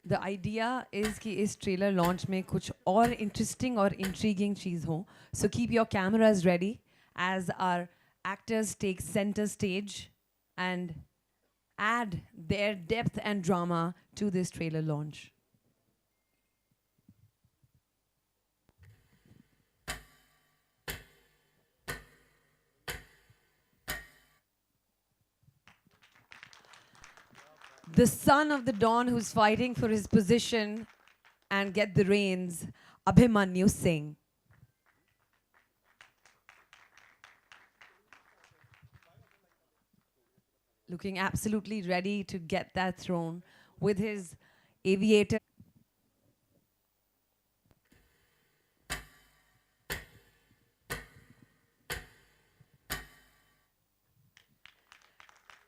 The idea is कि इस trailer launch में कुछ और interesting और intriguing चीज़ हो. So keep your cameras ready as our actors take center stage and add their depth and drama to this trailer launch. The son of the Don who's fighting for his position and get the reins, Abhimanyu Singh. Looking absolutely ready to get that throne with his aviator.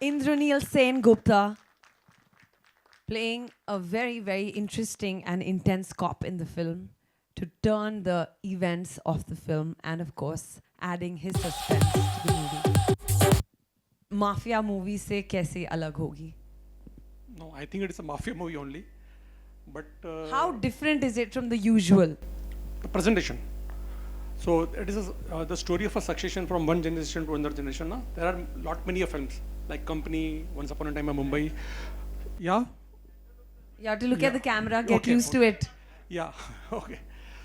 Indraneel Sen Gupta playing a very, very interesting and intense cop in the film to turn the events of the film and, of course, adding his suspense to the movie. Mafia movie se kaise alag hogi? No, I think it is a mafia movie only. But How different is it from the usual? the presentation. So it is the story of a succession from one generation to another generation. Na? There are lot many films like Company, Once Upon a Time in Mumbai. Yeah, You have to look at the camera, get Okay, used to it. yeah, okay.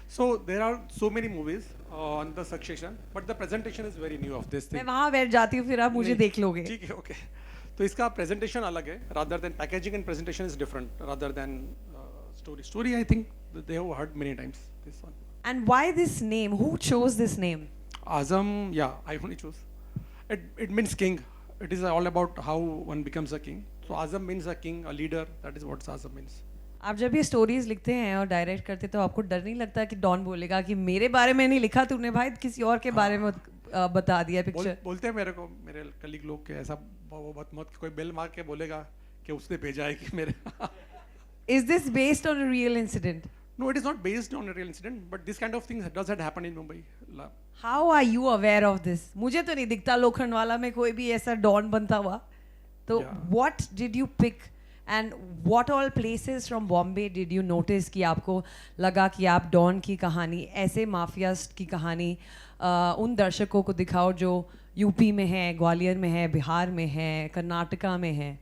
So there are so many movies on the succession, but the presentation is very new of this मैं thing. वहाँ बैठ जाती हूँ फिर आप मुझे नहीं, देख लोगे. ठीक है, okay. तो इसका presentation अलग है, rather than packaging and presentation is different, rather than story. Story, I think they have heard many times. This one. And why this name? Who chose this name? Azam, yeah, I only choose. It means king. It is all about how one becomes a king. So Azam means a king, a leader. That is what Azam means. आप जब ये stories लिखते हैं और direct करते तो आपको डर नहीं लगता कि डॉन बोलेगा कि मेरे बारे में नहीं लिखा तूने भाई किसी और के बारे में बता दिया पिक्चर. बोलते हैं मेरे को मेरे कलीग लोग के ऐसा मत कोई बेल मार के बोलेगा कि उसने भेजा है कि मेरे. Is this based on a real incident? No, it is not based on a real incident, but this kind of things does that happen in Mumbai. How are you aware of this? मुझे तो नहीं दिखता लोखंडवाला में कोई भी ऐसा don बनता हुआ. तो what did you pick and what all places from Bombay did you notice कि आपको लगा कि आप डॉन की कहानी ऐसे माफियाज की कहानी उन दर्शकों को दिखाओ जो यूपी में है, ग्वालियर में है, बिहार में है, कर्नाटका में है.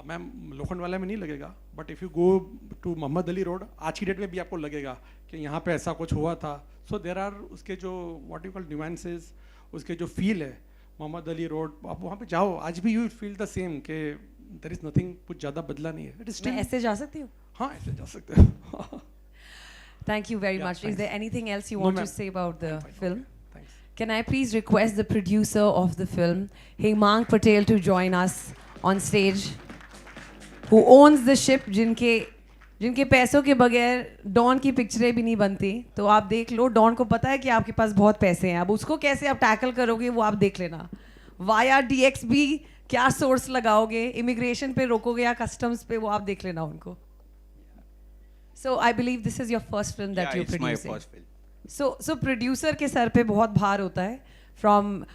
मैम लोखंडवाला में नहीं लगेगा, but if you go to Mohammed Ali road आज की डेट में भी आपको लगेगा कि यहाँ पे ऐसा कुछ हुआ था. सो देर आर उसके जो व्हाट यू कॉल न्यूएंसेस, उसके जो फील है मोहम्मद अली रोड, आप वहाँ पे जाओ आज भी यू फील द सेम कि देयर इज नथिंग, कुछ ज़्यादा बदला नहीं है. इट इज मैं ऐसे जा सकती हूँ? हाँ, ऐसे जा सकते हैं. Thank you very Yeah, much. Is thanks. there anything else you No, want to ma'am. say about the I'm fine. film? Okay, thanks. Can I please request the producer of the film, Hemang Patel, to join us on stage, who owns the ship, जिनके पैसों के बगैर don की पिक्चरें भी नहीं बनती. तो आप देख लो, डॉन को पता है कि आपके पास बहुत पैसे हैं, अब उसको कैसे आप टैकल करोगे वो आप देख लेना. वाया DXB क्या सोर्स लगाओगे, इमिग्रेशन पे रोकोगे या कस्टम्स पे, वो आप देख लेना उनको. So I believe this is your first film that Yeah, you're it's producing. my first film. So producer के सर पे बहुत भार होता है, from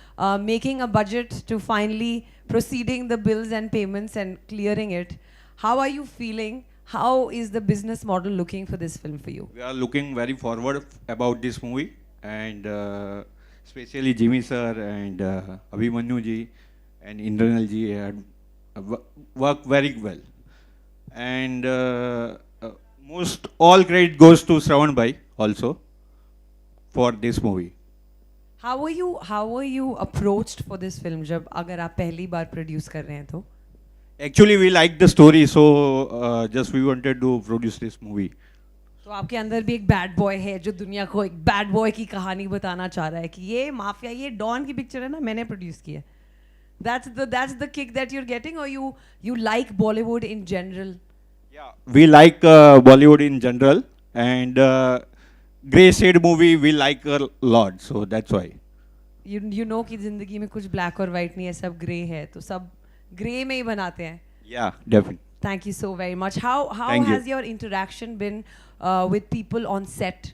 making a budget to finally proceeding the bills and payments and clearing it. How are you feeling? How is the business model looking for this film for you? We are looking very forward about this movie, and especially Jimmy sir and Abhimanyu ji and Indranil ji had worked very well. And most all credit goes to Shravan Bhai also for this movie. How were you approached for this film जब अगर आप पहली बार produce कर रहे हैं तो? Actually, we liked the story, so just we wanted to produce this movie. तो आपके अंदर भी एक बैड बॉय है जो दुनिया को एक बैड बॉय की कहानी बताना चाह रहा है कि ये माफिया, ये डॉन की पिक्चर है ना, मैंने प्रोड्यूस की है. That's the kick that you're getting, or you like Bollywood in general? Yeah, we like Bollywood in general, and Grey Shade movie we like a lot, so that's why. You know कि जिंदगी में कुछ black और white नहीं है, सब grey है, तो सब ग्रे में ही बनाते हैं. Yeah, definitely. Thank you so very much. How Thank you. has your interaction been with people on set?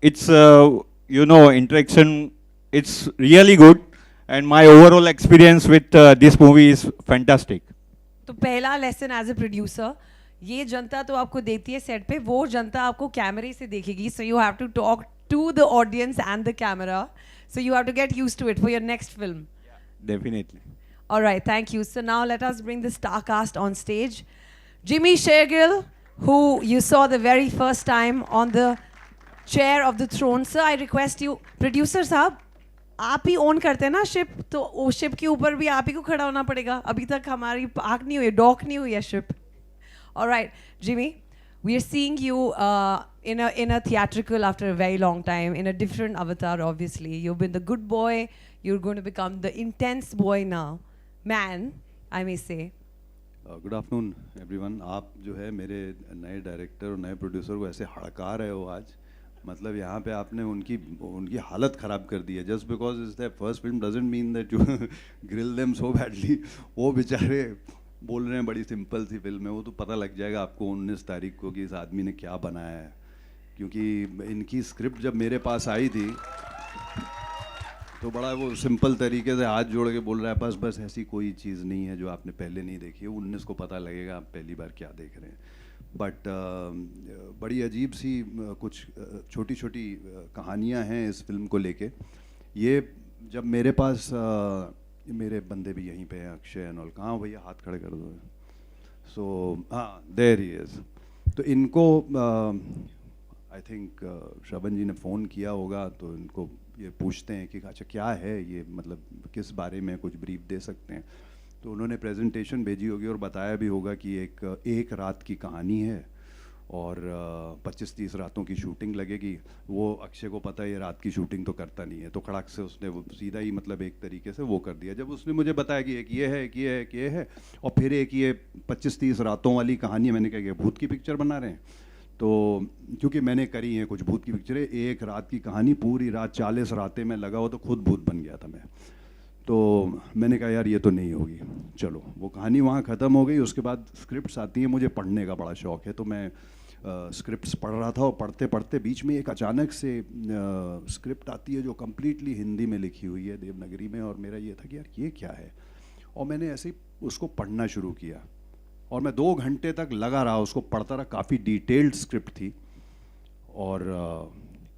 It's interaction. It's really good, and my overall experience with this movie is fantastic. तो पहला lesson as a producer, ये जनता तो आपको देती है set पे, वो जनता आपको कैमरे से देखेगी. So you have to talk to the audience and the camera. So you have to get used to it for your next film. Definitely. All right, thank you. So now let us bring the star cast on stage. Jimmy Shergill, who you saw the very first time on the chair of the throne. Sir, I request you, producer साहब, आप ही own करते हैं ना ship, तो वो ship के ऊपर भी आप ही को खड़ा होना पड़ेगा. अभी तक हमारी पार्क नहीं हुई, डॉक नहीं हुई है ship. All right, Jimmy, we are seeing you in a theatrical after a very long time, in a different avatar, obviously. You've been the good boy. You're going to become the intense boy now. Man, I may say. Good afternoon everyone. आप जो है मेरे नए director और नए producer को ऐसे हड़का रहे हो आज, मतलब यहाँ पे आपने उनकी हालत ख़राब कर दी है. Just because is the first film doesn't mean that you grill them so badly. वो बेचारे बोल रहे हैं बड़ी सिंपल सी फिल्म है, वो तो पता लग जाएगा आपको 19 तारीख को कि इस आदमी ने क्या बनाया है. क्योंकि इनकी स्क्रिप्ट जब मेरे पास आई थी तो बड़ा वो सिंपल तरीके से हाथ जोड़ के बोल रहा है बस ऐसी कोई चीज़ नहीं है जो आपने पहले नहीं देखी है. 19 को पता लगेगा आप पहली बार क्या देख रहे हैं. बट बड़ी अजीब सी कुछ छोटी छोटी कहानियाँ हैं इस फिल्म को लेके. ये जब मेरे पास मेरे बंदे भी यहीं पे हैं, अक्षय एंड कहाँ भैया हाथ खड़े कर दो. सो हाँ, देयर ही इज़. तो इनको आई थिंक श्रवण जी ने फ़ोन किया होगा, तो इनको ये पूछते हैं कि अच्छा क्या है ये, मतलब किस बारे में कुछ ब्रीफ दे सकते हैं. तो उन्होंने प्रेजेंटेशन भेजी होगी और बताया भी होगा कि एक रात की कहानी है और 25-30 रातों की शूटिंग लगेगी. वो अक्षय को पता है ये रात की शूटिंग तो करता नहीं है, तो कड़क से उसने वो सीधा ही मतलब एक तरीके से वो कर दिया. जब उसने मुझे बताया कि एक ये है, एक ये है, एक ये है, और फिर एक ये 25-30 रातों वाली कहानी है, मैंने कहा कि भूत की पिक्चर बना रहे हैं. तो क्योंकि मैंने करी हैं कुछ भूत की पिक्चरें, एक रात की कहानी पूरी रात 40 रातें में लगा हो तो खुद भूत बन गया था मैं. तो मैंने कहा यार ये तो नहीं होगी. चलो वो कहानी वहाँ ख़त्म हो गई. उसके बाद स्क्रिप्ट्स आती हैं, मुझे पढ़ने का बड़ा शौक़ है, तो मैं स्क्रिप्ट्स पढ़ रहा था और पढ़ते पढ़ते बीच में एक अचानक से स्क्रिप्ट आती है जो कम्प्लीटली हिंदी में लिखी हुई है देवनागरी में. और मेरा ये था कि यार ये क्या है, और मैंने ऐसे ही उसको पढ़ना शुरू किया और मैं 2 घंटे तक लगा रहा उसको पढ़ता रहा. काफ़ी डिटेल्ड स्क्रिप्ट थी और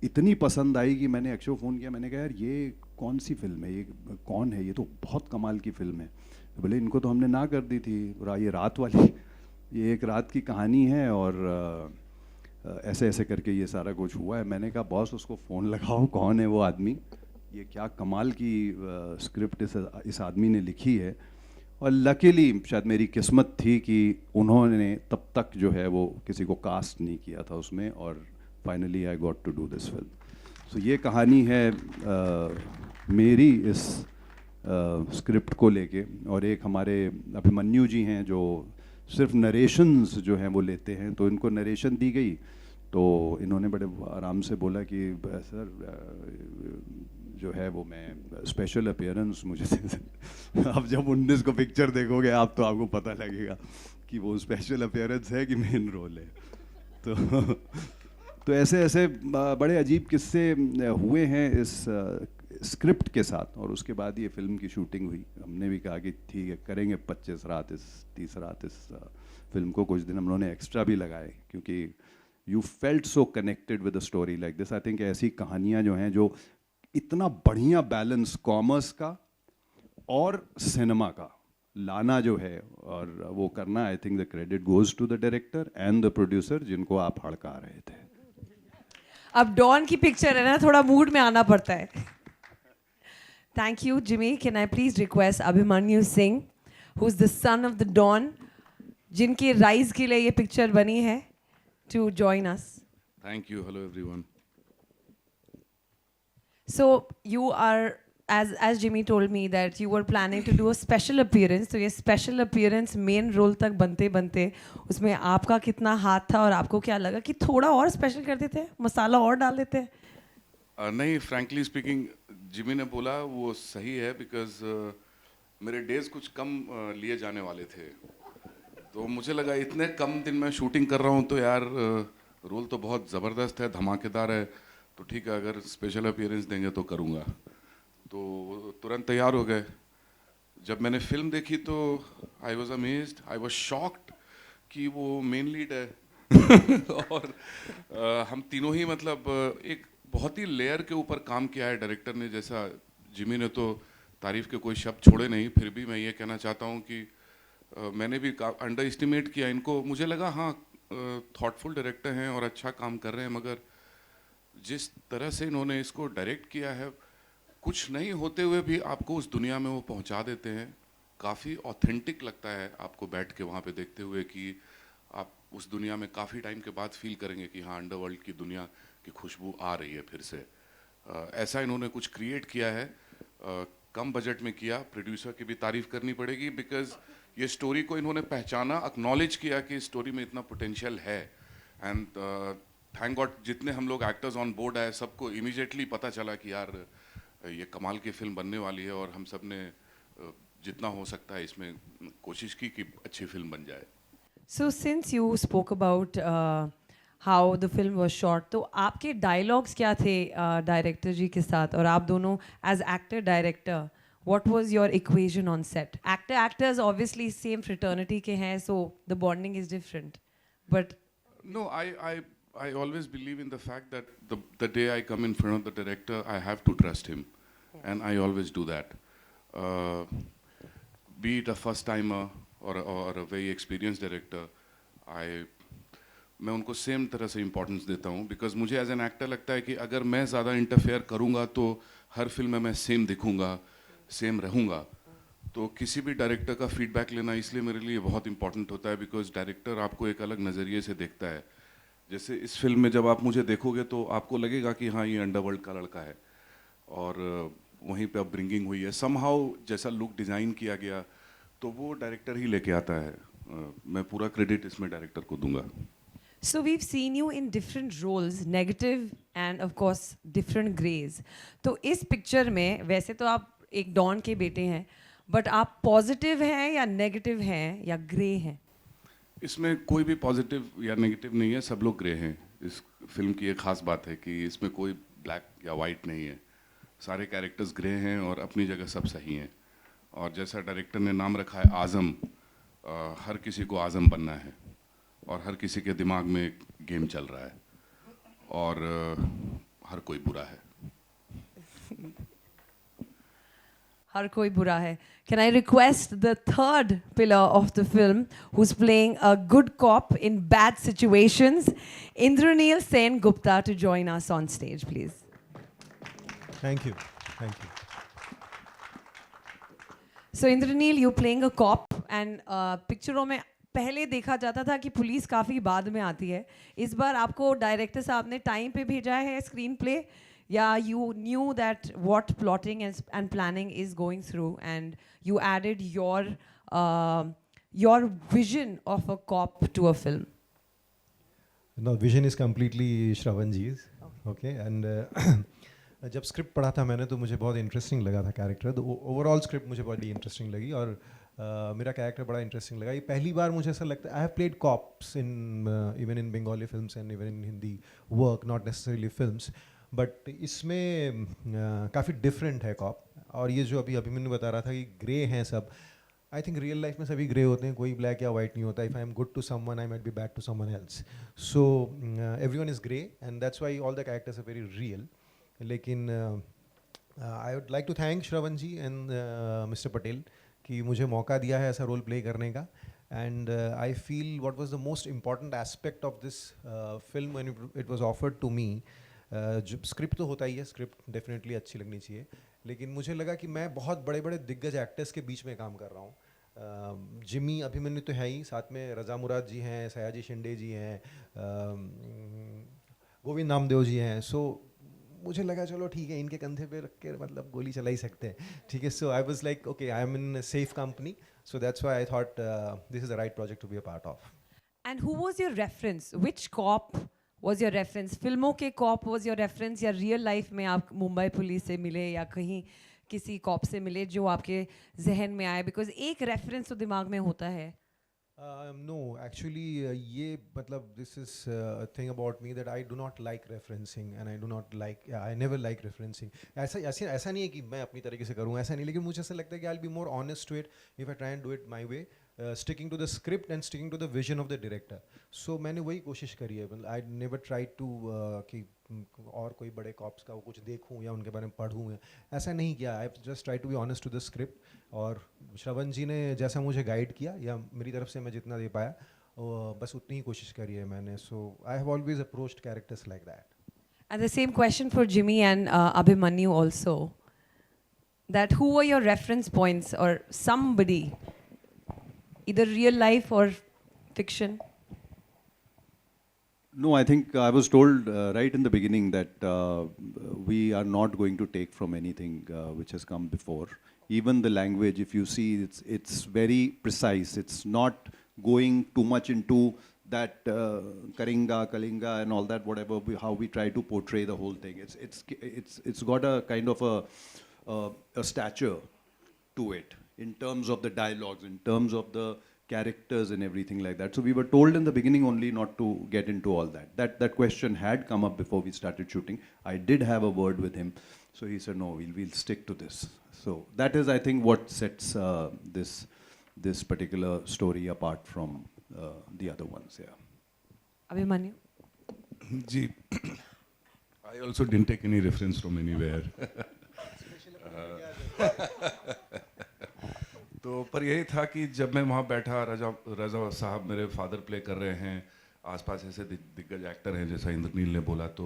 इतनी पसंद आई कि मैंने अक्षय को फ़ोन किया. मैंने कहा यार ये कौन सी फिल्म है, ये कौन है, ये तो बहुत कमाल की फ़िल्म है. तो बोले इनको तो हमने ना कर दी थी, ये रात वाली, ये एक रात की कहानी है और ऐसे ऐसे करके ये सारा कुछ हुआ है. मैंने कहा बॉस उसको फ़ोन लगाओ, कौन है वो आदमी, ये क्या कमाल की स्क्रिप्ट इस आदमी ने लिखी है. और लकीली शायद मेरी किस्मत थी कि उन्होंने तब तक जो है वो किसी को कास्ट नहीं किया था उसमें, और finally I got to do this film. So ये कहानी है मेरी इस स्क्रिप्ट को लेके. और एक हमारे अभिमन्यु जी हैं जो सिर्फ नरेशंस जो हैं वो लेते हैं, तो इनको नरेशन दी गई तो इन्होंने बड़े आराम से बोला कि सर जो है वो मैं स्पेशल अपीयरेंस मुझे अब जब 19 को पिक्चर देखोगे आप तो आपको पता लगेगा कि वो स्पेशल अपीयरेंस है कि मेन रोल है. तो ऐसे ऐसे बड़े अजीब किस्से हुए हैं इस स्क्रिप्ट के साथ. और उसके बाद ये फिल्म की शूटिंग हुई. हमने भी कहा कि ठीक है करेंगे 25 रात 30 रात इस फिल्म को. कुछ दिन हम लोगों ने एक्स्ट्रा भी लगाए क्योंकि you felt so connected with a story like this. I think ऐसी कहानियाँ जो हैं जो इतना बढ़िया बैलेंस कॉमर्स का और सिनेमा का लाना जो है और वो करना, I think the credit goes to the director and the producer जिनको आप हड़का रहे थे. अब डॉन की पिक्चर है ना, थोड़ा मूड में आना पड़ता है. Thank you Jimmy. Can I please request Abhimanyu Singh, who is the son of the don, जिनके राइज के लिए ये पिक्चर बनी है, to join us. Thank you. Hello, everyone. So you are, as Jimmy told me that you were planning to do a special appearance. तो ये special appearance main role तक बनते बनते उसमें आपका कितना हाथ था और आपको क्या लगा कि थोड़ा और special कर देते, मसाला और डाल देते? नहीं, frankly speaking, जिमी ने बोला वो सही है because मेरे days कुछ कम लिए जाने वाले थे. तो मुझे लगा इतने कम दिन में शूटिंग कर रहा हूँ तो यार रोल तो बहुत ज़बरदस्त है, धमाकेदार है, तो ठीक है अगर स्पेशल अपीयरेंस देंगे तो करूँगा. तो तुरंत तैयार हो गए. जब मैंने फिल्म देखी तो I was amazed, I was shocked कि वो मेन लीड है और हम तीनों ही मतलब एक बहुत ही लेयर के ऊपर काम किया है डायरेक्टर ने। जैसा जिमी ने तो तारीफ के कोई शब्द छोड़े नहीं, फिर भी मैं ये कहना चाहता हूँ कि मैंने भी अंडर एस्टिमेट किया इनको। मुझे लगा हाँ थॉटफुल डायरेक्टर हैं और अच्छा काम कर रहे हैं, मगर जिस तरह से इन्होंने इसको डायरेक्ट किया है, कुछ नहीं होते हुए भी आपको उस दुनिया में वो पहुंचा देते हैं। काफ़ी ऑथेंटिक लगता है आपको बैठ के वहाँ पे देखते हुए कि आप उस दुनिया में काफ़ी टाइम के बाद फील करेंगे कि हाँ अंडरवर्ल्ड की दुनिया की खुशबू आ रही है फिर से। ऐसा इन्होंने कुछ क्रिएट किया है, कम बजट में किया। प्रोड्यूसर की भी तारीफ करनी पड़ेगी बिकॉज ये स्टोरी को इन्होंने पहचाना, एक्नॉलेज किया कि इस स्टोरी में इतना पोटेंशियल है। एंड थैंक गॉड जितने हम लोग एक्टर्स ऑन बोर्ड आए सबको इमीडिएटली पता चला कि यार ये कमाल की फिल्म बनने वाली है, और हम सब ने जितना हो सकता है इसमें कोशिश की कि अच्छी फिल्म बन जाए। So since you spoke about how the film was shot, तो आपके dialogues क्या थे डायरेक्टर जी के साथ, और आप दोनों as actor director, what was your equation on set? Actors obviously same fraternity के हैं, so the bonding is different, but No, I always believe in the fact that the day I come in front of the director, I have to trust him, and I always do that. Be it a first timer or a very experienced director, मैं उनको same तरह से importance देता हूँ, because मुझे as an actor लगता है कि अगर मैं ज़्यादा इंटरफेयर करूँगा तो हर फिल्म में मैं सेम दिखूँगा, सेम रहूँगा। तो किसी भी डायरेक्टर का फीडबैक लेना इसलिए मेरे लिए बहुत इंपॉर्टेंट होता है, बिकॉज डायरेक्टर आपको एक अलग नज़रिए से देखता है। जैसे इस फिल्म में जब आप मुझे देखोगे तो आपको लगेगा कि हाँ ये अंडरवर्ल्ड का लड़का है, और वहीं पे अब ब्रिंगिंग हुई है समहाउ, जैसा लुक डिज़ाइन किया गया तो वो डायरेक्टर ही लेके आता है। मैं पूरा क्रेडिट इसमें डायरेक्टर को दूंगा। so we've seen you in different roles, negative and of course different grays. तो इस पिक्चर में वैसे तो आप एक डॉन के बेटे हैं, बट आप पॉजिटिव हैं या नेगेटिव हैं या ग्रे हैं? इसमें कोई भी पॉजिटिव या नेगेटिव नहीं है, सब लोग ग्रे हैं। इस फिल्म की एक खास बात है कि इसमें कोई ब्लैक या वाइट नहीं है, सारे कैरेक्टर्स ग्रे हैं और अपनी जगह सब सही हैं। और जैसा डायरेक्टर ने नाम रखा है आज़म, हर किसी को आज़म बनना है, और हर किसी के दिमाग में एक गेम चल रहा है, और हर कोई बुरा है। हर कोई बुरा है. Can I request the third pillar of the film, who's playing a good cop in bad situations, Indraneel Sen Gupta, to join us on stage, please. Thank you. Thank you. So Indraneel, you're playing a cop, and पिक्चरों में पहले देखा जाता था कि police काफ़ी बाद में आती है. इस बार आपको डायरेक्टर साहब ने टाइम पे भेजा है स्क्रीन प्ले, या you knew that what plotting and planning is going through, and you added your vision of a cop to a film? No, vision is completely Shravan ji's. Okay, and जब script पढ़ा था मैंने तो मुझे बहुत interesting लगा था character. तो ओवरऑल स्क्रिप्ट मुझे बड़ी इंटरेस्टिंग लगी, और मेरा कैरेक्टर बड़ा इंटरेस्टिंग लगा. ये पहली बार मुझे ऐसा लगता है, I have played cops in even in Bengali films and even in Hindi work, not necessarily films, but इसमें काफ़ी डिफरेंट है कॉप. और ये जो अभी अभिमन्यु बता रहा था कि ग्रे हैं सब, आई थिंक रियल लाइफ में सभी ग्रे होते हैं, कोई ब्लैक या वाइट नहीं होता. If I am good to someone I might be bad to someone else. So everyone is grey, and that's why all the characters are very real. लेकिन I would like to thank Shravan ji and Mister Patel कि मुझे मौका दिया है ऐसा role play करने का. And I feel what was the most important aspect of this film when it was offered to me. जो स्क्रिप्ट तो होता ही है, स्क्रिप्ट डेफिनेटली अच्छी लगनी चाहिए, लेकिन मुझे लगा कि मैं बहुत बड़े बड़े दिग्गज एक्टर्स के बीच में काम कर रहा हूँ. जिमी अभिमन्यु तो है ही, साथ में रज़ा मुराद जी हैं, सयाजी शिंदे जी हैं, गोविंद नामदेव जी हैं. सो मुझे लगा चलो ठीक है, इनके कंधे पे रख के मतलब गोली चला ही सकते हैं, ठीक है. So I was like okay, I am in safe company, so that's why I thought this is the right project to be a part of. And who was your reference? Which cop was your reference? फिल्मों के cop was your reference, या real life में आप Mumbai police से मिले या कहीं किसी cop से मिले जो आपके जहन में आए? Because एक reference तो दिमाग में होता है. No, actually, ये मतलब this is a thing about me that I do not like referencing and I do not like, yeah, I never like referencing. ऐसा नहीं है कि मैं अपनी तरीके से करूँ, ऐसा नहीं, लेकिन मुझे ऐसा लगता है कि I'll be more honest to it if I try and do it my way, sticking to the script and sticking to the vision of the director. So मैंने वही कोशिश करी है. I never tried to कि और कोई बड़े cops का वो कुछ देखूं या उनके बारे में पढ़ूं, ऐसा नहीं किया. I just try to be honest to the script, और श्रवण जी ने जैसा मुझे गाइड किया या मेरी तरफ से मैं जितना दे पाया बस उतनी ही कोशिश करी है मैंने. So I have always approached characters like that. And the same question for Jimmy and Abhimanyu also. That who were your reference points or somebody, either real life or fiction? No, I think I was told right in the beginning that we are not going to take from anything which has come before. Even the language, if you see, it's very precise. It's not going too much into that Karinga, Kalinga, and all that. Whatever how we try to portray the whole thing. It's got a kind of a stature to it in terms of the dialogues, in terms of the characters and everything like that. So we were told in the beginning only not to get into all that. That question had come up before we started shooting. I did have a word with him, so he said no, we'll stick to this. So that is, I think, what sets this particular story apart from the other ones. Yeah. Abhimanyu? जी, I also didn't take any reference from anywhere. तो पर यही था कि जब मैं वहाँ बैठा, रजा साहब मेरे फादर प्ले कर रहे हैं, आसपास ऐसे दिग्गज एक्टर हैं जैसा इंद्रनील ने बोला, तो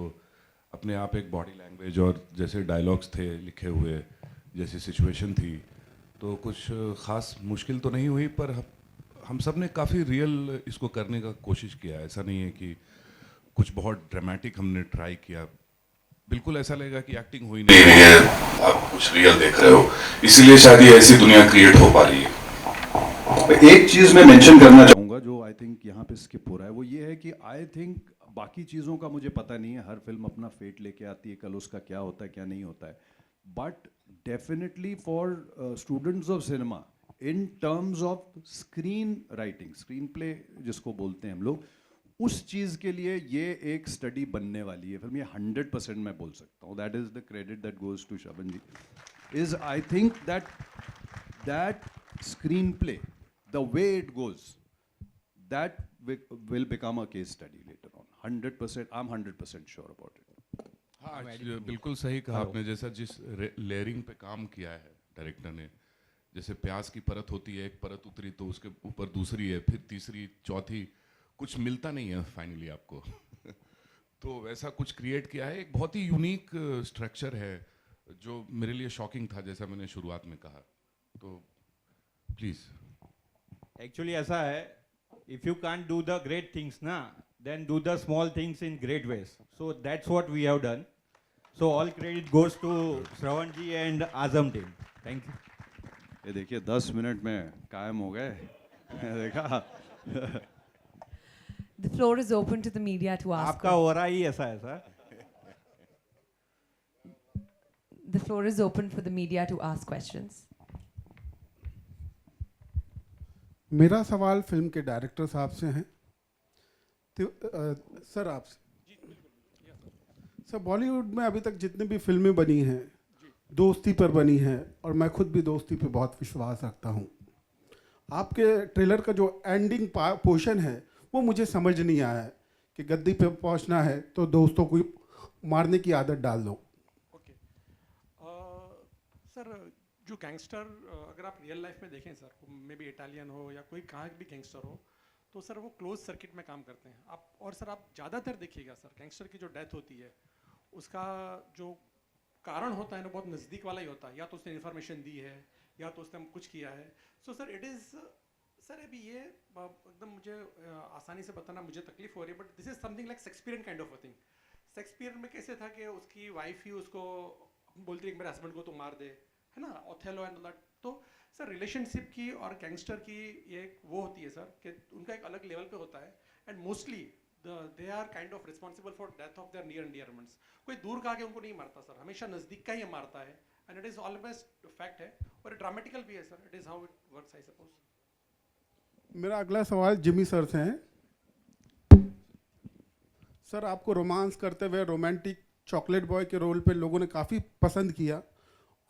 अपने आप एक बॉडी लैंग्वेज और जैसे डायलॉग्स थे लिखे हुए, जैसी सिचुएशन थी, तो कुछ ख़ास मुश्किल तो नहीं हुई, पर हम सब ने काफ़ी रियल इसको करने का कोशिश किया. ऐसा नहीं है कि कुछ बहुत ड्रामेटिक हमने ट्राई किया. बिल्कुल ऐसा लगेगा कि एक्टिंग हो ही नहीं रही है, आप कुछ रियल देख रहे हो, इसीलिए शायद ये ऐसी दुनिया क्रिएट हो पा रही है. एक चीज मैं मेंशन करना चाहूँगा जो आई थिंक यहाँ पे स्किप हो रहा है, वो ये है कि आई थिंक बाकी चीज़ों का मुझे पता नहीं है, हर फिल्म अपना फेट लेके आती है, कल उसका क्या होता है क्या नहीं होता है, but definitely for students of cinema in terms of screen writing, screen play जिसको बोलते हैं हम लोग, उस चीज़ के लिए ये एक स्टडी बनने वाली है फिल्म. ये 100% मैं बोल सकता हूँ. That is the credit that goes to Shravan ji. Is I think that screenplay, the way it goes, that will become a case study later on. 100%, I am 100% sure about it. हाँ, बिल्कुल सही कहा आपने. जैसा जिस लेयरिंग पे काम किया है डायरेक्टर ने, जैसे प्याज की परत होती है, एक परत उतरी तो उसके ऊपर दूसरी है, फिर तीसरी, चौथी, कुछ मिलता नहीं है फाइनली आपको. तो वैसा कुछ क्रिएट किया है. एक बहुत ही यूनिक स्ट्रक्चर है जो मेरे लिए शॉकिंग था, जैसा मैंने शुरुआत में कहा. तो प्लीज. एक्चुअली ऐसा है, if you can't do the great things ना, then do the small things in great ways. So that's what we have done. So all credit goes to Shravan ji and Azam team. Thank you. ये देखिए 10 minute में कायम हो गए. देखा. The floor is open to the media to ask. आपका हो रहा ही ऐसा है sir. The floor is open for the media to ask questions. मेरा सवाल फिल्म के डायरेक्टर साहब से है. सर आपसे. सर, बॉलीवुड में अभी तक जितनी भी फिल्में बनी हैं दोस्ती पर बनी हैं, और मैं खुद भी दोस्ती पे बहुत विश्वास रखता हूँ. आपके ट्रेलर का जो एंडिंग पोर्शन है वो मुझे समझ नहीं आया है कि गद्दी पे पहुँचना है तो दोस्तों को मारने की आदत डाल दो. ओके सर, जो गैंगस्टर अगर आप रियल लाइफ में देखें सर, मे बी इटालियन हो या कोई कहाँ भी गैंगस्टर हो, तो सर वो क्लोज सर्किट में काम करते हैं. आप और सर आप ज़्यादातर देखिएगा सर, गैंगस्टर की जो डेथ होती है उसका जो कारण होता है ना बहुत नज़दीक वाला ही होता है. या तो उसने इन्फॉर्मेशन दी है या तो उसने कुछ किया है. So sir it is sir अभी ये एकदम मुझे आसानी से बताना मुझे तकलीफ हो रही है, but this is something like Shakespearean kind of a thing. Shakespeare में कैसे था कि उसकी वाइफ ही उसको बोलती है कि मेरे हस्बैंड को तो मार दे, है ना, ओथेलो एंड दैट. तो सर रिलेशनशिप की और गैंगस्टर की ये वो होती है सर कि उनका एक अलग लेवल पे होता है, and mostly they are kind of responsible for death of their near and dear ones. कोई दूर का आके उनको नहीं मारता सर, हमेशा नज़दीक का ही मारता है, and it is always fact है, और ड्रामेटिकल भी है sir. It is how it works I suppose. मेरा अगला सवाल जिमी सर से है। सर, आपको रोमांस करते हुए रोमांटिक चॉकलेट बॉय के रोल पे लोगों ने काफ़ी पसंद किया।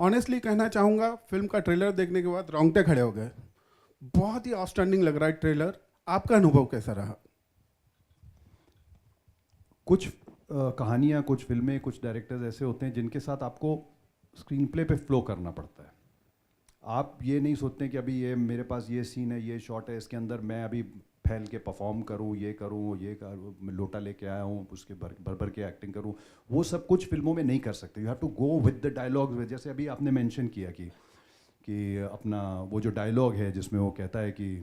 ऑनेस्टली कहना चाहूँगा, फिल्म का ट्रेलर देखने के बाद रोंगटे खड़े हो गए। बहुत ही आउटस्टैंडिंग लग रहा है ट्रेलर। आपका अनुभव कैसा रहा? कुछ कहानियाँ, कुछ फिल्में, कुछ डायरेक्टर्स ऐसे होते हैं जिनके साथ आपको स्क्रीन प्ले पे फ्लो करना पड़ता है। आप ये नहीं सोचते कि अभी ये मेरे पास ये सीन है, ये शॉट है, इसके अंदर मैं अभी फैल के परफॉर्म करूँ, ये करूँ, ये करूँ, मैं लोटा लेके आया हूँ, उसके भर भर के एक्टिंग करूँ। वो सब कुछ फिल्मों में नहीं कर सकते। You have to go with the dialogue. जैसे अभी आपने मेंशन किया कि अपना वो जो डायलॉग है जिसमें वो कहता है कि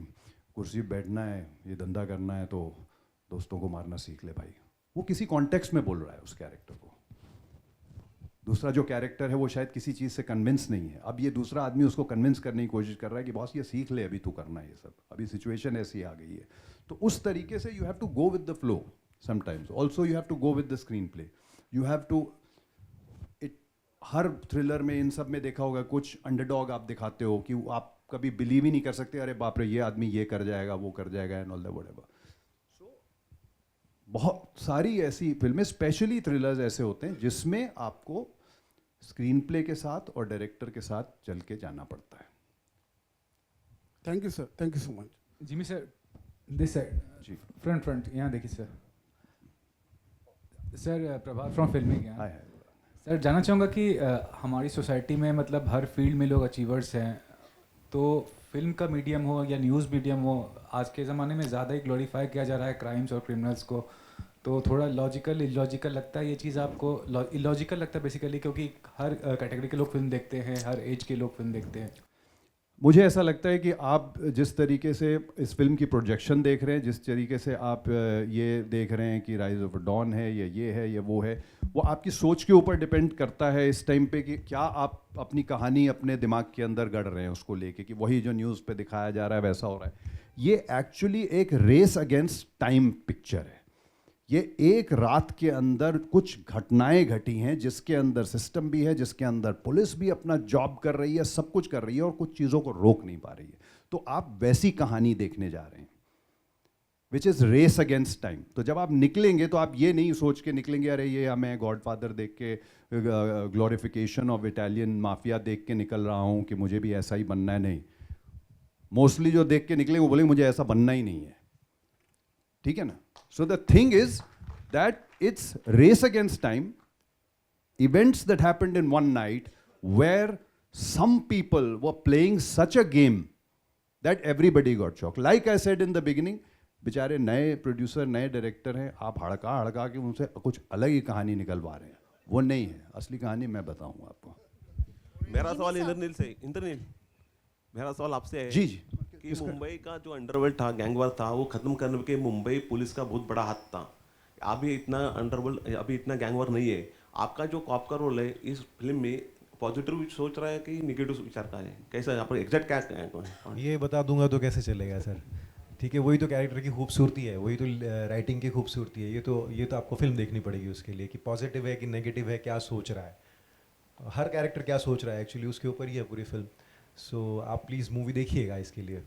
कुर्सी पे बैठना है, ये धंधा करना है तो दोस्तों को मारना सीख ले भाई। वो किसी कॉन्टेक्स्ट में बोल रहा है उस कैरेक्टर को। दूसरा जो कैरेक्टर है वो शायद किसी चीज़ से कन्विंस नहीं है। अब ये दूसरा आदमी उसको कन्विंस करने की कोशिश कर रहा है कि बॉस ये सीख ले, अभी तू करना है ये सब, अभी सिचुएशन ऐसी आ गई है। तो उस तरीके से you have to go with the flow sometimes. Also you have to go with the screenplay. You have to it. हर थ्रिलर में, इन सब में देखा होगा, कुछ अंडरडॉग आप दिखाते हो कि आप कभी बिलीव ही नहीं कर सकते, अरे बाप रे ये आदमी ये कर जाएगा, वो कर जाएगा, एंड ऑल दैट व्हाटएवर। बहुत सारी ऐसी फिल्में, स्पेशली थ्रिलर्स ऐसे होते हैं जिसमें आपको स्क्रीन प्ले के साथ और डायरेक्टर के साथ चल के जाना पड़ता है। Thank you sir, thank you so much. Jimmy sir, this side जी, फ्रंट यहाँ देखिए sir. Sir, Prabhat from filming यहाँ। हाय हाय। सर, जानना चाहूँगा कि हमारी सोसाइटी में मतलब हर फील्ड में लोग अचीवर्स हैं, तो फिल्म का मीडियम हो या न्यूज़ मीडियम हो, आज के ज़माने में ज़्यादा ही ग्लोरीफाई किया जा रहा है क्राइम्स और क्रिमिनल्स को। तो थोड़ा लॉजिकल इलॉजिकल लगता है ये चीज़ आपको? इलॉजिकल लगता है बेसिकली, क्योंकि हर कैटेगरी के लोग फिल्म देखते हैं, हर एज के लोग फिल्म देखते हैं। मुझे ऐसा लगता है कि आप जिस तरीके से इस फिल्म की प्रोजेक्शन देख रहे हैं, जिस तरीके से आप ये देख रहे हैं कि राइज ऑफ डॉन है, या ये है, या वो है, वो आपकी सोच के ऊपर डिपेंड करता है इस टाइम पे कि क्या आप अपनी कहानी अपने दिमाग के अंदर गढ़ रहे हैं उसको लेके, कि वही जो न्यूज़ पे दिखाया जा रहा है वैसा हो रहा है। ये एक्चुअली एक रेस अगेंस्ट टाइम पिक्चर है। ये एक रात के अंदर कुछ घटनाएं घटी हैं जिसके अंदर सिस्टम भी है, जिसके अंदर पुलिस भी अपना जॉब कर रही है, सब कुछ कर रही है और कुछ चीज़ों को रोक नहीं पा रही है। तो आप वैसी कहानी देखने जा रहे हैं, which is race against time. तो जब आप निकलेंगे तो आप ये नहीं सोच के निकलेंगे अरे ये मैं गॉडफादर देख के, ग्लोरिफिकेशन ऑफ इटालियन माफिया देख के निकल रहा हूँ कि मुझे भी ऐसा ही बनना है। नहीं, मोस्टली जो देख के निकलेंगे वो बोलेंगे मुझे ऐसा बनना ही नहीं है। ठीक है ना? So the thing is that it's race against time, events that happened in one night where some people were playing such a game that everybody got shocked. Like I said in the beginning, बेचारे नए producer, नए director हैं, आप हड़का हड़का के उनसे कुछ अलग ही कहानी निकलवा रहे हैं। वो नहीं है असली कहानी, मैं बताऊंगा आपको। मेरा सवाल इंद्रनील, मेरा सवाल आपसे है जी जी कि मुंबई का जो अंडरवर्ल्ड था, गैंगवार था, वो खत्म करने के मुंबई पुलिस का बहुत बड़ा हाथ था। अभी इतना अंडरवर्ल्ड, अभी इतना गैंगवार नहीं है। आपका जो कॉप का रोल है इस फिल्म में, पॉजिटिव सोच रहा है कि निगेटिव विचार का है? कैसा यहाँ पर एग्जैक्ट क्या है? ये बता दूंगा तो कैसे चलेगा सर? ठीक है, वही तो कैरेक्टर की खूबसूरती है, वही तो राइटिंग की खूबसूरती है। ये तो आपको फिल्म देखनी पड़ेगी उसके लिए कि पॉजिटिव है कि नेगेटिव है, क्या सोच रहा है, हर कैरेक्टर क्या सोच रहा है, एक्चुअली उसके ऊपर ही है पूरी फिल्म। सो आप प्लीज़ मूवी देखिएगा इसके लिए।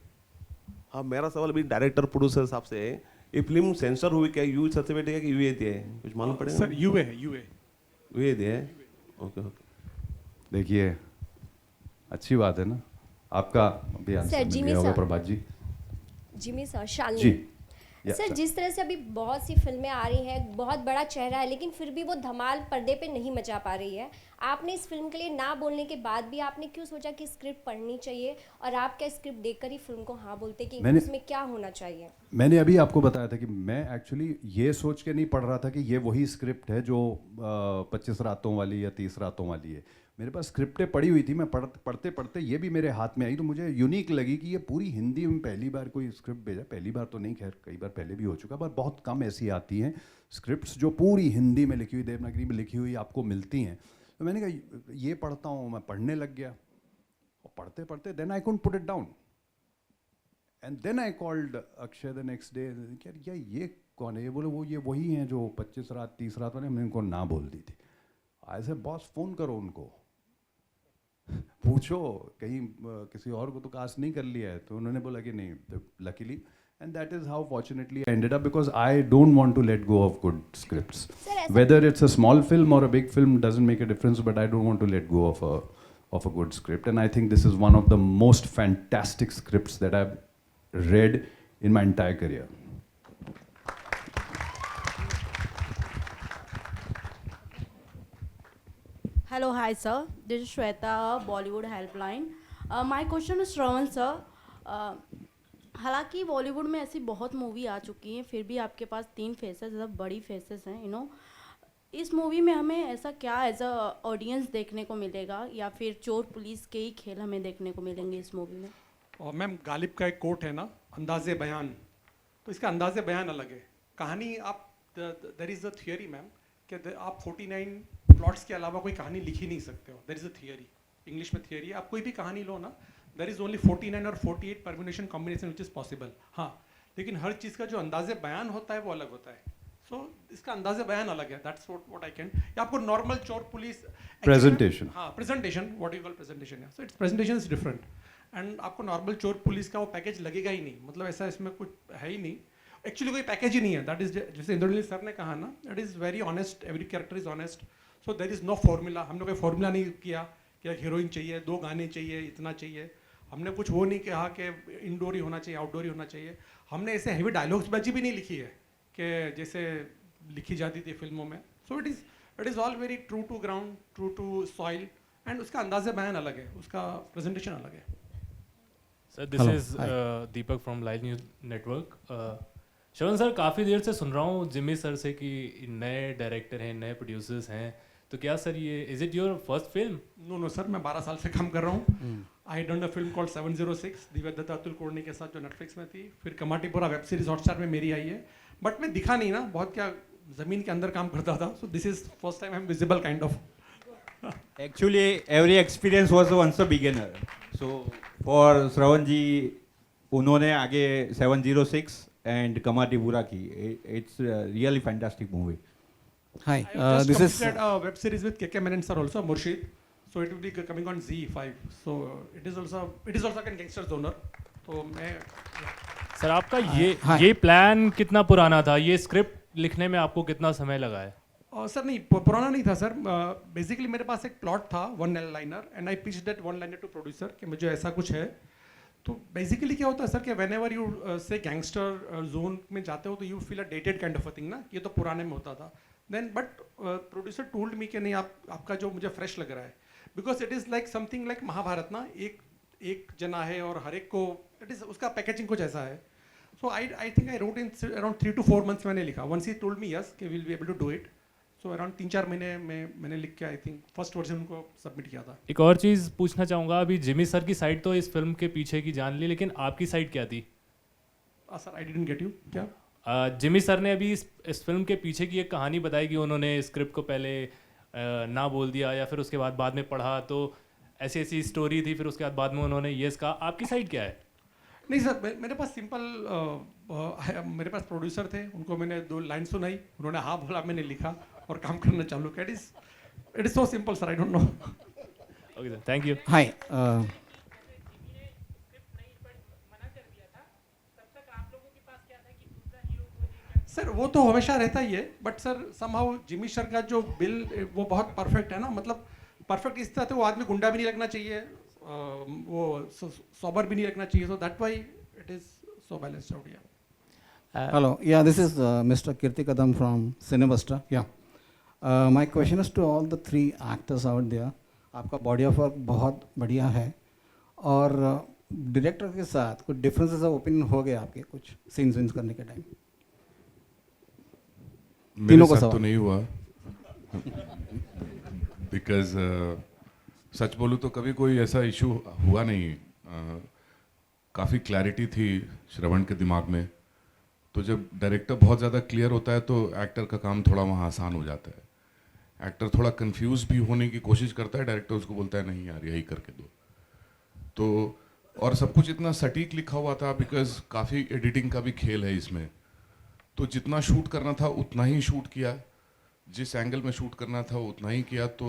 हाँ, मेरा सवाल अभी डायरेक्टर प्रोड्यूसर साहब से है, ये फिल्म सेंसर हुई क्या, यू सर्टिफिकेट है कि यूए दिया है, कुछ मालूम पड़ेगा? सर यूए है, यूए दिया है। ओके ओके, देखिए अच्छी बात है ना। आपका भी आंसर मिल गया होगा प्रभात जी। जिमी सर, शालिनी जी सर, जिस तरह से अभी बहुत सी फिल्में आ रही हैं, बहुत बड़ा चेहरा है, लेकिन फिर भी वो धमाल पर्दे पे नहीं मचा पा रही है। आपने इस फिल्म के लिए ना बोलने के बाद भी आपने क्यों सोचा कि स्क्रिप्ट पढ़नी चाहिए, और आप क्या स्क्रिप्ट देखकर ही फिल्म को हाँ बोलते कि इसमें क्या होना चाहिए? मैंने अभी आपको बताया था कि मैं एक्चुअली ये सोच के नहीं पढ़ रहा था कि ये वही स्क्रिप्ट है जो 25 रातों वाली या 30 रातों वाली है। मेरे पास स्क्रिप्टें पड़ी हुई थी, मैं पढ़ते पढ़ते ये भी मेरे हाथ में आई, तो मुझे यूनिक लगी कि ये पूरी हिंदी में पहली बार कोई स्क्रिप्ट भेजा। पहली बार तो नहीं, खैर कई बार पहले भी हो चुका, पर बहुत कम ऐसी आती हैं स्क्रिप्ट्स जो पूरी हिंदी में लिखी हुई, देवनागरी में लिखी हुई आपको मिलती हैं। तो मैंने कहा ये पढ़ता हूँ, मैं पढ़ने लग गया, और पढ़ते पढ़ते then I couldn't put it down, and then I called Akshay the next day, यार ये कौन है? ये बोले वो ये वही हैं जो 25 रात 30 रात वाले, हमने उनको ना बोल दी थी। ऐसे बॉस फ़ोन करो उनको, पूछो कहीं किसी और को तो कास्ट नहीं कर लिया है, तो उन्होंने बोला कि नहीं, luckily, and that is how fortunately I ended up, because I don't want to let go of good scripts. Whether it's a small film or a big film doesn't make a difference, but I don't want to let go of a good script, and I think this is one of the most fantastic scripts that I've read in my entire career. Hello, hi sir. This is Shweta, Bollywood Helpline. My question is Shravan sir. हालांकि बॉलीवुड में ऐसी बहुत movie आ चुकी हैं, फिर भी आपके पास 3 faces, सब बड़ी फेसेस हैं, यू नो. इस मूवी में हमें ऐसा क्या एज अ ऑडियंस देखने को मिलेगा, या फिर चोर पुलिस के ही खेल हमें देखने को मिलेंगे इस मूवी में? और मैम गालिब का एक कोट है ना, अंदाज़े बयान, तो इसका अंदाज़े बयान अलग है. कहानी आप, there is a theory ma'am कि आप 49 प्लॉट्स के अलावा कोई कहानी लिख ही नहीं सकते हो. There is a theory, English में थियरी. आप कोई भी कहानी लो ना, देयर इज़ ओनली 49 और 48 permutation combination which is possible. हाँ, लेकिन हर चीज़ का जो अंदाज़े बयान होता है वो अलग होता है. सो इसका अंदाज़े बयान अलग है. That's what I can. या आपको नॉर्मल चोर पुलिस प्रेजेंटेशन, हाँ presentation, what you call presentation है. So it's presentation is different, and आपको नॉर्मल चोर पुलिस का वो पैकेज लगेगा ही नहीं. मतलब ऐसा इसमें कुछ है ही नहीं, एक्चुअली कोई पैकेज ही नहीं है. दैट इज जैसे इंद्रनील सर ने कहा ना, that is very honest, every character is honest. So there is no formula. हमने कोई फॉर्मूला नहीं किया कि हीरोइन चाहिए, 2 गाने चाहिए, इतना चाहिए. हमने कुछ वो नहीं कहा कि इंडोर ही होना चाहिए, आउटडोर ही होना चाहिए. हमने ऐसे हैवी डायलॉग्स बाजी भी नहीं लिखी है कि जैसे लिखी जाती थी फिल्मों में. So it is all very true to ground, true to soil, and उसका अंदाज़े बयान अलग है, उसका प्रेजेंटेशन अलग है. Sir this is Deepak from live news network. Shravan sir, काफ़ी देर से सुन रहा हूँ जिमी सर से कि नए डायरेक्टर हैं, नए प्रोड्यूसर्स हैं, तो क्या सर ये is it your first film? No sir, मैं 12 साल से काम कर रहा हूँ. I done a film called 706 Divya Dutta, Atul Korni के साथ, जो नेटफ्लिक्स में थी. फिर कमाटीपुरा वेब सीरीज हॉटस्टार में मेरी आई है, बट मैं दिखा नहीं ना, बहुत क्या ज़मीन के अंदर काम करता था. So this is first time I am visible kind of. Actually, every experience was once a beginner. So for Shravan ji, उन्होंने आगे 706 and Kamatipura की. It's a really fantastic movie. Hi, this is a web series with KK Menon sir also, Murshid. So it will be coming on Z5. So it is also a gangster genre. तो मैं sir आपका ये plan कितना पुराना था? ये script लिखने में आपको कितना समय लगा है? सर नहीं, पुराना नहीं था सर. बेसिकली मेरे पास एक प्लॉट था, 1 liner, and I pitch that 1 liner to producer कि मुझे ऐसा कुछ है. तो बेसिकली क्या होता है सर कि whenever you say gangster zone में जाते हो तो you feel a dated kind of a thing ना. ये तो पुराने में होता था. Then but producer told me कि नहीं, आपका जो मुझे फ्रेश लग रहा है, because it is like something like Mahabharat ना. एक जना है और हर एक को इट इज़, उसका पैकेजिंग कुछ ऐसा है. So I think I wrote in around 3 to 4 months मैंने लिखा. Once he told me yes कि will be able to do it. So around 3-4 महीने में मैंने लिख के आई थिंक फर्स्ट वर्जन उनको सबमिट किया था. एक और चीज़ पूछना चाहूँगा, अभी जिमी सर की साइड तो इस फिल्म के पीछे की जान ली, लेकिन आपकी साइड क्या थी? Sir I didn't get you. क्या? जिमी सर ने अभी इस फिल्म के पीछे की एक कहानी बताई कि उन्होंने स्क्रिप्ट को पहले ना बोल दिया, या फिर उसके बाद में पढ़ा तो ऐसी स्टोरी थी, फिर उसके बाद में उन्होंने येस कहा. आपकी साइड क्या है? नहीं सर, मेरे पास सिंपल, मेरे पास प्रोड्यूसर थे, उनको मैंने 2 लाइन सुनाई, उन्होंने हाँ बोला, मैंने लिखा और काम करना चालू किया. It is so simple sir, I don't know. Okay sir, thank you. Hi, sir वो तो हमेशा रहता ही है, but sir somehow Jimmy sir का जो बिल वो बहुत परफेक्ट है ना. मतलब परफेक्ट इस तरह से वो आदमी गुंडा भी नहीं लगना चाहिए, वो सोबर भी नहीं रखना चाहिए. So that why it is so balanced out. hello, yeah, this is Mr. Kirti Kadam from Cinebasta. Yeah, my question is to all the 3 actors out there. आपका बॉडी ऑफ वर्क बहुत बढ़िया है, और director के साथ कुछ differences of opinion हो गए आपके कुछ सीन्स करने के टाइम? मेरे साथ तो नहीं हुआ, बिकॉज सच बोलूँ तो कभी कोई ऐसा इशू हुआ नहीं. काफ़ी क्लैरिटी थी श्रवण के दिमाग में. तो जब डायरेक्टर बहुत ज़्यादा क्लियर होता है तो एक्टर का काम थोड़ा वहाँ आसान हो जाता है. एक्टर थोड़ा कंफ्यूज भी होने की कोशिश करता है, डायरेक्टर उसको बोलता है नहीं यार यही करके दो. तो और सब कुछ इतना सटीक लिखा हुआ था, बिकॉज काफ़ी एडिटिंग का भी खेल है इसमें. तो जितना शूट करना था उतना ही शूट किया, जिस एंगल में शूट करना था उतना ही किया. तो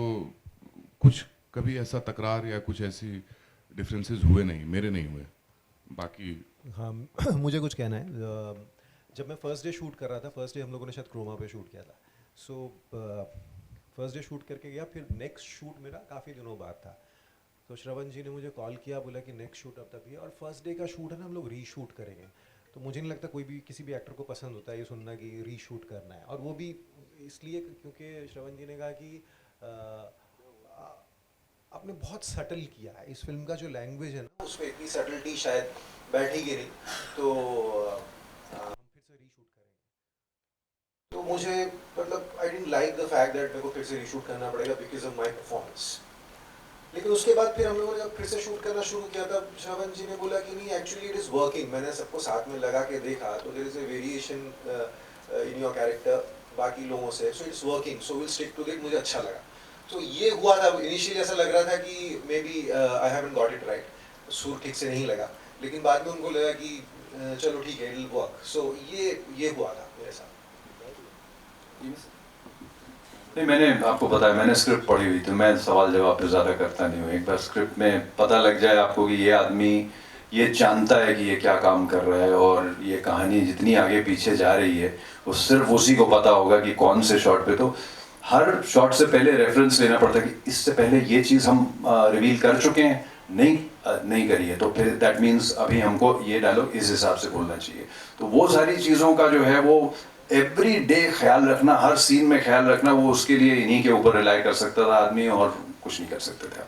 कुछ कभी ऐसा तकरार या कुछ ऐसी डिफरेंसेस हुए नहीं, मेरे नहीं हुए, बाकी हाँ मुझे कुछ कहना है। जब मैं फर्स्ट डे शूट कर रहा था, फर्स्ट डे हम लोगों ने शायद क्रोमा पे शूट किया था, सो फर्स्ट डे शूट करके गया, फिर नेक्स्ट शूट मेरा काफ़ी दिनों बाद था, तो श्रवण जी ने मुझे कॉल किया, बोला कि नेक्स्ट शूट अब तक है और फर्स्ट डे का शूट है ना, हम लोग रीशूट करेंगे। तो मुझे नहीं लगता कोई भी किसी भी एक्टर को पसंद होता है ये सुनना कि रीशूट करना है, और वो भी इसलिए क्योंकि श्रवण जी ने कहा कि आपने बहुत सटल किया है इस फिल्म का, जो लैंग्वेज है ना उसमें इतनी सटलिटी शायद बैठेगी नहीं, तो हम फिर से रीशूट करेंगे। तो मुझे मतलब I didn't like the fact that मेरे को फिर से रीशूट करना पड़ेगा बिकॉज ऑफ माय परफॉर्मेंस। लेकिन उसके बाद फिर हम लोगों ने जब फिर से शूट करना शुरू किया था, श्रवण जी ने बोला कि नहीं एक्चुअली इट इज़ वर्किंग। मैंने सबको साथ में लगा के देखा तो there is a variation in your character बाकी लोगों से, so it's working, so will stick to it. मुझे अच्छा लगा। तो ये हुआ था, इनिशियली ऐसा लग रहा था कि maybe I haven't got it right, सुर ठीक से नहीं लगा, लेकिन बाद में उनको लगा कि चलो ठीक है, इट विल वर्क। सो ये हुआ था मेरे साथ। नहीं, मैंने आपको बताया, मैंने स्क्रिप्ट पढ़ी हुई थी, मैं सवाल जवाब पे ज़्यादा करता नहीं हूँ। एक बार स्क्रिप्ट में पता लग जाए आपको कि ये आदमी ये जानता है कि ये क्या काम कर रहा है और ये कहानी जितनी आगे पीछे जा रही है वो सिर्फ उसी को पता होगा कि कौन से शॉट पे। तो हर शॉट से पहले रेफरेंस लेना पड़ता है कि इससे पहले ये चीज़ हम रिवील कर चुके हैं, नहीं करी है, तो फिर दैट मीन्स अभी हमको ये डायलॉग इस हिसाब से बोलना चाहिए। तो वो सारी चीज़ों का जो है वो एवरी डे ख्याल रखना, हर सीन में ख्याल रखना, वो उसके लिए इन्हीं के ऊपर रिलाई कर सकता था आदमी, और कुछ नहीं कर सकते थे।